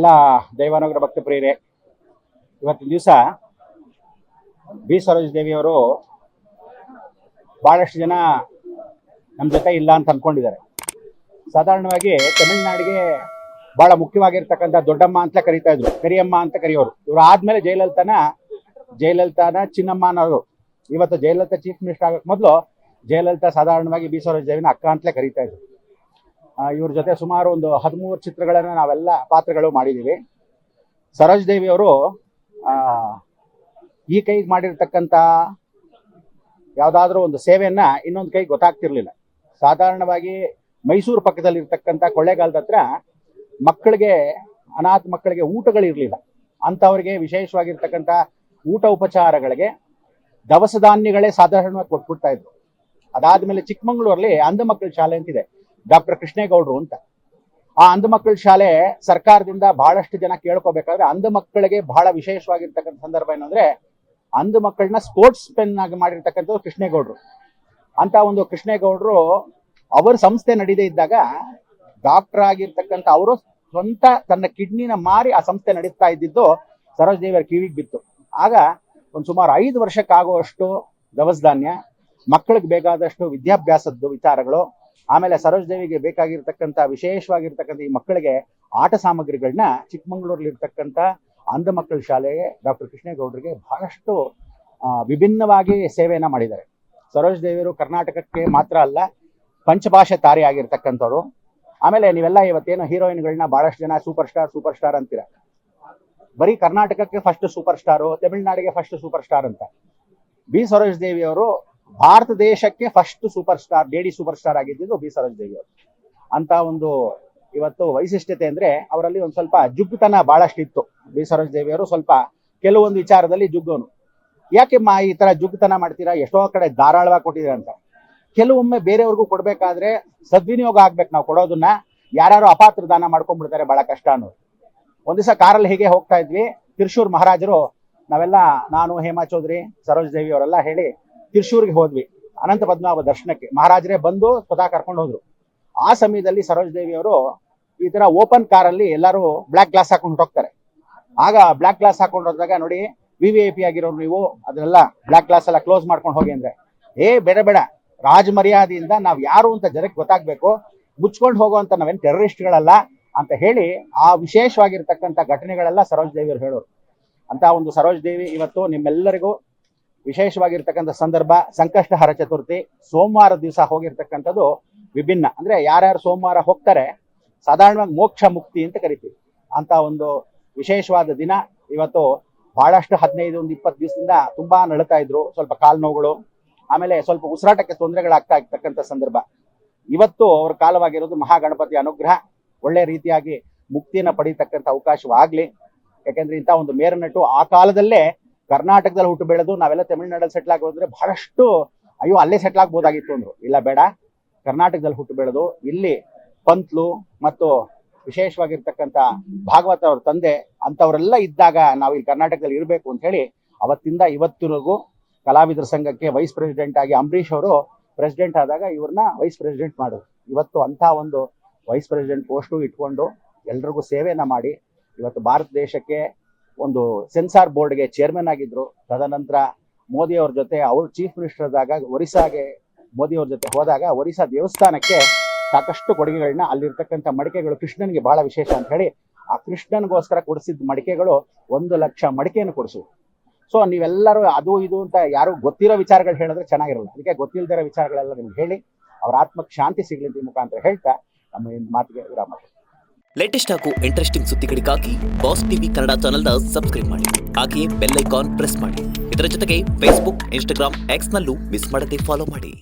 ಎಲ್ಲ ದೈವಾನುಗ್ರಹ ಭಕ್ತ ಪ್ರಿಯರೇ, ಇವತ್ತಿನ ದಿವಸ ಬಿ ಸರೋಜದೇವಿಯವರು ಬಹಳಷ್ಟು ಜನ ನಮ್ಮ ಜೊತೆ ಇಲ್ಲ ಅಂತ ಅಂದ್ಕೊಂಡಿದ್ದಾರೆ. ಸಾಧಾರಣವಾಗಿ ತಮಿಳುನಾಡಿಗೆ ಬಹಳ ಮುಖ್ಯವಾಗಿರ್ತಕ್ಕಂಥ ದೊಡ್ಡಮ್ಮ ಅಂತ ಕರೀತಾ ಇದ್ರು, ಕರಿಯಮ್ಮ ಅಂತ ಕರೆಯೋರು. ಇವರು ಆದ್ಮೇಲೆ ಜಯಲಲಿತಾನ ಚಿನ್ನಮ್ಮ ಅನ್ನೋರು. ಇವತ್ತು ಜಯಲಲಿತಾ ಚೀಫ್ ಮಿನಿಸ್ಟರ್ ಆಗಕ್ಕೆ ಮೊದಲು ಜಯಲಲಿತಾ ಸಾಧಾರಣವಾಗಿ ಬಿ ಸರೋಜದೇವಿನ ಅಕ್ಕ ಅಂತಲೇ ಕರೀತಾ ಇದ್ರು. ಇವ್ರ ಜೊತೆ ಸುಮಾರು ಒಂದು 13 ಚಿತ್ರಗಳನ್ನು ನಾವೆಲ್ಲ ಪಾತ್ರಗಳು ಮಾಡಿದ್ದೀವಿ. ಸರೋಜದೇವಿಯವರು ಈ ಕೈಗೆ ಮಾಡಿರ್ತಕ್ಕಂಥ ಯಾವುದಾದ್ರೂ ಒಂದು ಸೇವೆಯನ್ನ ಇನ್ನೊಂದು ಕೈಗೆ ಗೊತ್ತಾಗ್ತಿರ್ಲಿಲ್ಲ. ಸಾಧಾರಣವಾಗಿ ಮೈಸೂರು ಪಕ್ಕದಲ್ಲಿರ್ತಕ್ಕಂಥ ಕೊಳ್ಳೇಗಾಲದ ಹತ್ರ ಮಕ್ಕಳಿಗೆ, ಅನಾಥ ಮಕ್ಕಳಿಗೆ ಊಟಗಳಿರಲಿಲ್ಲ. ಅಂಥವ್ರಿಗೆ ವಿಶೇಷವಾಗಿರ್ತಕ್ಕಂಥ ಊಟ ಉಪಚಾರಗಳಿಗೆ ದವಸ ಧಾನ್ಯಗಳೇ ಸಾಧಾರಣವಾಗಿ ಕೊಟ್ಬಿಡ್ತಾ ಇದ್ರು. ಅದಾದ್ಮೇಲೆ ಚಿಕ್ಕಮಂಗ್ಳೂರಲ್ಲಿ ಅಂಧ ಮಕ್ಕಳ ಶಾಲೆ ಅಂತಿದೆ, ಡಾಕ್ಟರ್ ಕೃಷ್ಣೇಗೌಡರು ಅಂತ. ಆ ಅಂಧ ಮಕ್ಕಳ ಶಾಲೆ ಸರ್ಕಾರದಿಂದ ಬಹಳಷ್ಟು ಜನ ಕೇಳ್ಕೋಬೇಕಾದ್ರೆ ಅಂಧ ಮಕ್ಕಳಿಗೆ ಬಹಳ ವಿಶೇಷವಾಗಿರ್ತಕ್ಕಂಥ ಸಂದರ್ಭ ಏನಂದ್ರೆ, ಅಂಧ ಮಕ್ಕಳನ್ನ ಸ್ಪೋರ್ಟ್ಸ್ ಪೆನ್ ಆಗಿ ಮಾಡಿರ್ತಕ್ಕಂಥದ್ದು ಕೃಷ್ಣೇಗೌಡರು. ಅಂತ ಒಂದು ಕೃಷ್ಣೇಗೌಡರು ಅವರ ಸಂಸ್ಥೆ ನಡೀದೇ ಇದ್ದಾಗ ಡಾಕ್ಟರ್ ಆಗಿರ್ತಕ್ಕಂಥ ಅವರು ಸ್ವಂತ ತನ್ನ ಕಿಡ್ನಿನ ಮಾರಿ ಆ ಸಂಸ್ಥೆ ನಡೀತಾ ಇದ್ದಿದ್ದು ಸರೋಜದೇವಿಯರ ಕಿವಿಗೆ ಬಿತ್ತು. ಆಗ ಒಂದು ಸುಮಾರು 5 ವರ್ಷಕ್ಕಾಗುವಷ್ಟು ದವಸ ಧಾನ್ಯ, ಮಕ್ಕಳಿಗೆ ಬೇಕಾದಷ್ಟು ವಿದ್ಯಾಭ್ಯಾಸದ್ದು ವಿಚಾರಗಳು, ಆಮೇಲೆ ಸರೋಜದೇವಿಗೆ ಬೇಕಾಗಿರ್ತಕ್ಕಂಥ ವಿಶೇಷವಾಗಿರ್ತಕ್ಕಂಥ ಈ ಮಕ್ಕಳಿಗೆ ಆಟ ಸಾಮಗ್ರಿಗಳನ್ನ ಚಿಕ್ಕಮಂಗ್ಳೂರಲ್ಲಿ ಇರ್ತಕ್ಕಂಥ ಅಂಧ ಮಕ್ಕಳ ಶಾಲೆಗೆ ಡಾಕ್ಟರ್ ಕೃಷ್ಣೇಗೌಡರಿಗೆ ಬಹಳಷ್ಟು ವಿಭಿನ್ನವಾಗಿ ಸೇವೆಯನ್ನ ಮಾಡಿದ್ದಾರೆ. ಸರೋಜದೇವಿಯರು ಕರ್ನಾಟಕಕ್ಕೆ ಮಾತ್ರ ಅಲ್ಲ, ಪಂಚಭಾಷೆ ತಾರೆ ಆಗಿರ್ತಕ್ಕಂಥವ್ರು. ಆಮೇಲೆ ನೀವೆಲ್ಲ ಇವತ್ತೇನು ಹೀರೋಯಿನ್ಗಳನ್ನ ಬಹಳಷ್ಟು ಜನ ಸೂಪರ್ ಸ್ಟಾರ್ ಅಂತೀರ. ಬರೀ ಕರ್ನಾಟಕಕ್ಕೆ ಫಸ್ಟ್ ಸೂಪರ್ ಸ್ಟಾರು, ತಮಿಳುನಾಡಿಗೆ ಫಸ್ಟ್ ಸೂಪರ್ ಸ್ಟಾರ್ ಅಂತ. ಬಿ ಸರೋಜದೇವಿಯವರು ಭಾರತ ದೇಶಕ್ಕೆ first super star, lady super star ಆಗಿದ್ದು ಬಿ ಸರೋಜದೇವಿಯವರು. ಅಂತ ಒಂದು ಇವತ್ತು ವೈಶಿಷ್ಟ್ಯತೆ ಅಂದ್ರೆ ಅವರಲ್ಲಿ ಒಂದು ಸ್ವಲ್ಪ ಜುಗ್ಗುತನ ಬಹಳಷ್ಟು ಇತ್ತು. ಬಿ ಸರೋಜದೇವಿಯವರು ಸ್ವಲ್ಪ ಕೆಲವೊಂದು ವಿಚಾರದಲ್ಲಿ ಜುಗ್ಗೋನು. ಯಾಕೆಮ್ಮ ಈ ತರ ಜುಗ್ಗುತನ ಮಾಡ್ತೀರಾ, ಎಷ್ಟೋ ಕಡೆ ಧಾರಾಳವಾಗಿ ಕೊಟ್ಟಿದ್ದೀರಾ ಅಂತ. ಕೆಲವೊಮ್ಮೆ ಬೇರೆಯವ್ರಿಗೂ ಕೊಡ್ಬೇಕಾದ್ರೆ ಸದ್ವಿನಿಯೋಗ ಆಗ್ಬೇಕು. ನಾವು ಕೊಡೋದನ್ನ ಯಾರು ಅಪಾತ್ರ ದಾನ ಮಾಡ್ಕೊಂಡ್ಬಿಡ್ತಾರೆ, ಬಹಳ ಕಷ್ಟ ಅನ್ನೋದು. ಒಂದ್ ದಿವಸ ಕಾರಲ್ಲಿ ಹೀಗೆ ಹೋಗ್ತಾ ಇದ್ವಿ, ತಿರುಶೂರ್ ಮಹಾರಾಜರು, ನಾವೆಲ್ಲ ನಾನು, ಹೇಮಾ ಚೌಧರಿ, ಸರೋಜದೇವಿ ಅವರೆಲ್ಲ ಹೇಳಿ ತಿರುಶೂರ್ಗೆ ಹೋದ್ವಿ ಅನಂತ ಪದ್ಮನಾಭ ದರ್ಶನಕ್ಕೆ. ಮಹಾರಾಜರೇ ಬಂದು ಸ್ವತಃ ಕರ್ಕೊಂಡು ಹೋದ್ರು. ಆ ಸಮಯದಲ್ಲಿ ಸರೋಜದೇವಿ ಅವರು ಈ ತರ ಓಪನ್ ಕಾರಲ್ಲಿ ಎಲ್ಲರೂ ಬ್ಲಾಕ್ ಗ್ಲಾಸ್ ಹಾಕೊಂಡು ಹೋಗ್ತಾರೆ. ಆಗ ಬ್ಲಾಕ್ ಗ್ಲಾಸ್ ಹಾಕೊಂಡು ಹೋದಾಗ ನೋಡಿ, VIP ಆಗಿರೋರು ನೀವು, ಅದನ್ನೆಲ್ಲ ಬ್ಲಾಕ್ ಗ್ಲಾಸ್ ಎಲ್ಲ ಕ್ಲೋಸ್ ಮಾಡ್ಕೊಂಡು ಹೋಗಿ ಅಂದ್ರೆ, ಬೇಡ, ರಾಜ ಮರ್ಯಾದೆಯಿಂದ ನಾವ್ ಯಾರು ಅಂತ ಜನಕ್ಕೆ ಗೊತ್ತಾಗ್ಬೇಕು, ಮುಚ್ಕೊಂಡು ಹೋಗುವಂತ ನಾವೇನ್ ಟೆರರಿಸ್ಟ್ಗಳಲ್ಲ ಅಂತ ಹೇಳಿ ಆ ವಿಶೇಷವಾಗಿರ್ತಕ್ಕಂಥ ಘಟನೆಗಳೆಲ್ಲ ಸರೋಜದೇವಿಯವರು ಹೇಳೋರು. ಅಂತ ಒಂದು ಸರೋಜದೇವಿ ಇವತ್ತು ನಿಮ್ಮೆಲ್ಲರಿಗೂ ವಿಶೇಷವಾಗಿರ್ತಕ್ಕಂಥ ಸಂದರ್ಭ. ಸಂಕಷ್ಟಹರ ಚತುರ್ಥಿ ಸೋಮವಾರ ದಿವಸ ಹೋಗಿರ್ತಕ್ಕಂಥದ್ದು ವಿಭಿನ್ನ. ಅಂದ್ರೆ ಯಾರ್ಯಾರು ಸೋಮವಾರ ಹೋಗ್ತಾರೆ ಸಾಧಾರಣವಾಗಿ ಮೋಕ್ಷ ಮುಕ್ತಿ ಅಂತ ಕರಿತೀವಿ. ಅಂತ ಒಂದು ವಿಶೇಷವಾದ ದಿನ ಇವತ್ತು. ಬಹಳಷ್ಟು 15-20 ದಿವಸದಿಂದ ತುಂಬಾ ನಳತಾ ಇದ್ರು, ಸ್ವಲ್ಪ ಕಾಲು ನೋವುಗಳು, ಆಮೇಲೆ ಸ್ವಲ್ಪ ಉಸಿರಾಟಕ್ಕೆ ತೊಂದರೆಗಳಾಗ್ತಾ ಇರ್ತಕ್ಕಂಥ ಸಂದರ್ಭ. ಇವತ್ತು ಅವ್ರ ಕಾಲವಾಗಿರೋದು ಮಹಾಗಣಪತಿ ಅನುಗ್ರಹ, ಒಳ್ಳೆ ರೀತಿಯಾಗಿ ಮುಕ್ತಿಯನ್ನ ಪಡೀತಕ್ಕಂಥ ಅವಕಾಶವಾಗ್ಲಿ. ಯಾಕೆಂದ್ರೆ ಇಂಥ ಒಂದು ಮೇರನಟು ಆ ಕಾಲದಲ್ಲೇ ಕರ್ನಾಟಕದಲ್ಲಿ ಹುಟ್ಟು ಬೆಳೆದು ನಾವೆಲ್ಲ ತಮಿಳುನಾಡಲ್ಲಿ ಸೆಟ್ಲ್ ಆಗೋದ್ರೆ ಬಹಳಷ್ಟು ಅಯ್ಯೋ ಅಲ್ಲೇ ಸೆಟ್ಲ್ ಆಗ್ಬೋದಾಗಿತ್ತು ಅಂದ್ರು. ಇಲ್ಲ, ಬೇಡ, ಕರ್ನಾಟಕದಲ್ಲಿ ಹುಟ್ಟು ಬೆಳೆದು ಇಲ್ಲಿ ಪಂತ್ಲು ಮತ್ತು ವಿಶೇಷವಾಗಿರ್ತಕ್ಕಂಥ ಭಾಗವತ ಅವ್ರ ತಂದೆ ಅಂತವರೆಲ್ಲ ಇದ್ದಾಗ ನಾವು ಇಲ್ಲಿ ಕರ್ನಾಟಕದಲ್ಲಿ ಇರಬೇಕು ಅಂತ ಹೇಳಿ ಅವತ್ತಿಂದ ಇವತ್ತಿನವರೆಗೂ ಕಲಾವಿದರ ಸಂಘಕ್ಕೆ ವೈಸ್ ಪ್ರೆಸಿಡೆಂಟ್ ಆಗಿ ಅಂಬರೀಷ್ ಅವರು ಪ್ರೆಸಿಡೆಂಟ್ ಆದಾಗ ಇವ್ರನ್ನ ವೈಸ್ ಪ್ರೆಸಿಡೆಂಟ್ ಮಾಡೋದು. ಇವತ್ತು ಅಂತ ಒಂದು ವೈಸ್ ಪ್ರೆಸಿಡೆಂಟ್ ಪೋಸ್ಟು ಇಟ್ಕೊಂಡು ಎಲ್ರಿಗೂ ಸೇವೆಯನ್ನ ಮಾಡಿ ಇವತ್ತು ಭಾರತ ದೇಶಕ್ಕೆ ಒಂದು ಸೆನ್ಸಾರ್ ಬೋರ್ಡ್ಗೆ ಚೇರ್ಮನ್ ಆಗಿದ್ರು. ತದನಂತರ ಮೋದಿ ಅವ್ರ ಜೊತೆ ಅವ್ರು ಚೀಫ್ ಮಿನಿಸ್ಟರ್ ಆದಾಗ ಒರಿಸ್ಸಾಗೆ ಮೋದಿ ಅವ್ರ ಜೊತೆ ಹೋದಾಗ ಒರಿಸ್ಸಾ ದೇವಸ್ಥಾನಕ್ಕೆ ಸಾಕಷ್ಟು ಕೊಡುಗೆಗಳನ್ನ, ಅಲ್ಲಿರ್ತಕ್ಕಂಥ ಮಡಿಕೆಗಳು ಕೃಷ್ಣನ್ಗೆ ಬಹಳ ವಿಶೇಷ ಅಂತ ಹೇಳಿ ಆ ಕೃಷ್ಣನ್ಗೋಸ್ಕರ ಕೊಡಿಸಿದ ಮಡಿಕೆಗಳು 1 ಲಕ್ಷ ಮಡಿಕೆಯನ್ನು ಕೊಡಿಸು. ಸೊ ನೀವೆಲ್ಲರೂ ಅದು ಇದು ಅಂತ ಯಾರು ಗೊತ್ತಿರೋ ವಿಚಾರಗಳು ಹೇಳಿದ್ರೆ ಚೆನ್ನಾಗಿರಲ್ಲ. ಅದಕ್ಕೆ ಗೊತ್ತಿಲ್ಲದಿರೋ ವಿಚಾರಗಳೆಲ್ಲ ನಿಮ್ಗೆ ಹೇಳಿ ಅವ್ರ ಆತ್ಮಕ್ಕೆ ಶಾಂತಿ ಸಿಗ್ಲಿ ಅಂತ ಮುಖಾಂತರ ಹೇಳ್ತಾ ನಮ್ಮ ಮಾತಿಗೆ ವಿರಾಮ. ಲೇಟೆಸ್ಟ್ ಹಾಗೂ ಇಂಟ್ರೆಸ್ಟಿಂಗ್ ಸುದ್ದಿಗಳಿಗಾಗಿ ಬಾಸ್ ಟಿವಿ ಕನ್ನಡ ಚಾನೆಲ್ನ ಸಬ್ಸ್ಕ್ರೈಬ್ ಮಾಡಿ. ಹಾಗೆಯೇ ಬೆಲ್ ಐಕಾನ್ ಪ್ರೆಸ್ ಮಾಡಿ. ಇದರ ಜೊತೆಗೆ ಫೇಸ್ಬುಕ್, ಇನ್ಸ್ಟಾಗ್ರಾಮ್, ಎಕ್ಸ್ ನಲ್ಲೂ ಮಿಸ್ ಮಾಡದೆ ಫಾಲೋ ಮಾಡಿ.